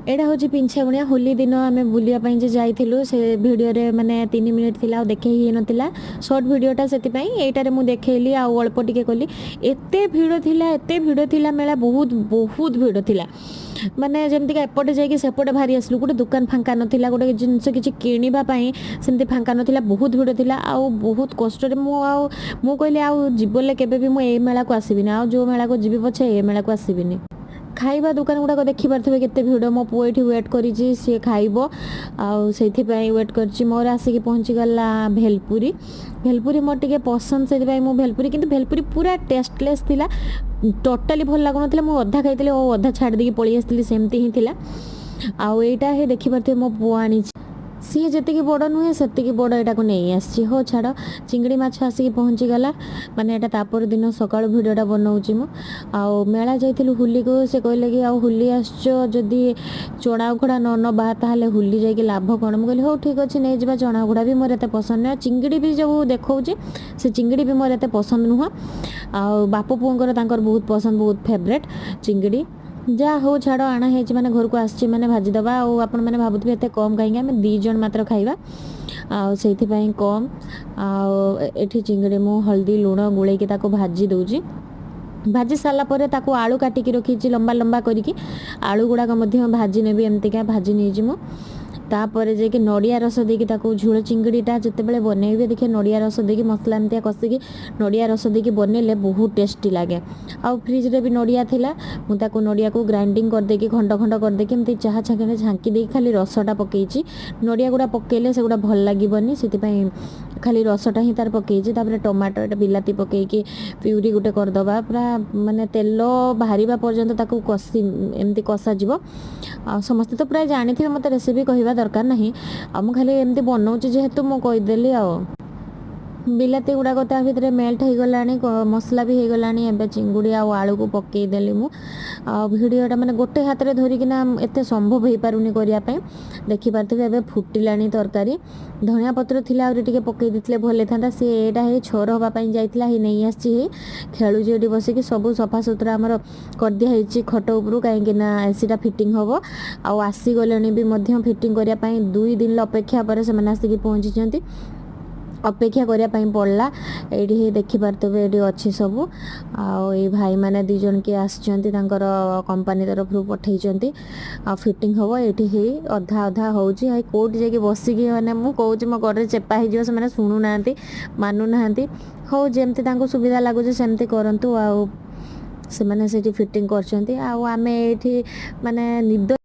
एटा हूँ पिंछागुणिया होली दिन आम बुलाप जाइलु से भिडियो माने 3 मिनिट थिला देखे ही नथिला शॉर्ट वीडियोटा से यहीटारे मुझे देखली अल्प टिके कली एते भिड़ थिला मेला बहुत बहुत भिड़ थिला माने जमती एपटे जाइए सेपटे बाहरी आसलु गोटे दुकान फांका नथिला गोटे जिनस किसी किणापी सेमती फांका नथिला बहुत भिड़ थिला आउ बहुत कष्ट मु कहली आउ जीवन केबे भी मुझे मेला को आसबिनी आ जो मेला को जीवी पछे ए मेला को आसबिनी खाइबा दुकान गुड़ाक देखिपे केते भिड़ मो पुओ ये वेट करी सी खाइब आई वेट कर मोर आसिक पहुँची गला भेलपुरी भेलपुरी मोर टे पसंद से भेलपुरी किंतु भेलपुरी पूरा टेस्टलेस थिला टोटाली भल लगुन मुझे अधा खाई अधा छाड़ देकी पलि आसती सेमती ही थिला आईटा ही देखिपे मो पुओ आनी सी जी बड़ नुहे से बड़ यहाँ को नहीं आसी हो छाड़ चिंगड़ी माछ आसिक पहुँची गला माने यहाँ तापर दिन सका भिडटा बनाऊँगी मु आउ मेला जाइलु होली को से कहले कि आउ होली आदि चना उखड़ा न नबा ताले होली जाकि लाभ कौन मुझे हो ठीक अच्छे नहीं जावा चना उखड़ा भी मोर एत पसंद नुह चिंगड़ी भी जो देखा से चिंगड़ी भी मोर एत पसंद नुह आ बाप पुओंकर बहुत पसंद बहुत फेवरेट चिंगड़ी जहाँ हो छाड़ आना है मैंने घर को आसी मैंने भाजीदबा आपण मैंने भावुथे एत कम कहीं आम 2 जन मात्र खाइबा से कम आठी चिंगड़ी मु हल्दी लुण गोल भाजी दूची भाजी सारा पर आलू काटिकी रखी लंबा लंबा करके आलू गुड़ाक भाजी नेबी एमतीका भाजी नहीं मु तापर जाकि नड़िया रस देकी झोल चिंगड़ीटा जितेबाला बनइबे देखिए नड़िया रस देकी मसला एमती कषिकी नड़िया रस देकी बनइले बहुत टेस्टी लगे आउ फ्रिज रे भी नड़िया थिला मुझे नड़िया को ग्राइंडिंग करदेकी खंड खंड करदेकी एमती चाह छाके झांकी देकी खाली रसटा पकईची नड़िया गुड़ा पकेले से गुड़ा भल लगे से खाली रसटा ही तार पकईची तापर टमाटर बिलाती पकईकी प्यूरी गुटे करदबा पूरा माने तेल बाहर पर्यंत कषि एमती कषा जीव समस्ते तो प्राय जानी थे मत रेसिपी कहवा दरकार नहीं मुझे खाली एमती बनाऊँगी जेहेतु मुझे कहीदेली बिलाती गुड़ाक ता भितर मेल्ट हो गलानी मसला भी हो गलानी एबे चिंगुड़ी आलू को पकईदेली मु भिडटा माने गोटे हाथ में धरिकिना एत संभव हो पारुनी करने देखिपारे एबे फुटिलानी तरकारी धनिया पत्र थिला आउरी टिके पकई देथिले भले थांता सी एटा हे छोर होबा पई जाइथिला हे नहीं आछि हे खेलुजी एटी बसिकी सब सफा सुतरा हमर कर दिया हेछि खट उपरु काहेकि ना एसीटा फिटिंग होबो आ आसी गलेनी भी मध्य फिटिंग करिया पई 2 दिन अपेक्षा पर से माने आसिकी पहुंची जंती अपेक्षा करने पड़ला ये देखिपारे ये अच्छी सब आई भाई मैंने 2 जन किए आसचंती कंपनी तरफ पठे आ फिटिंग हम ये अधा अधा होची आई कोट जाकि बसिकी मैंने मुझे मो गोड़े चेपा हो मैंने शुणुना मानुना हो जमती सुविधा लगुच सेमती करूँ आ फिटिंग कर माने निद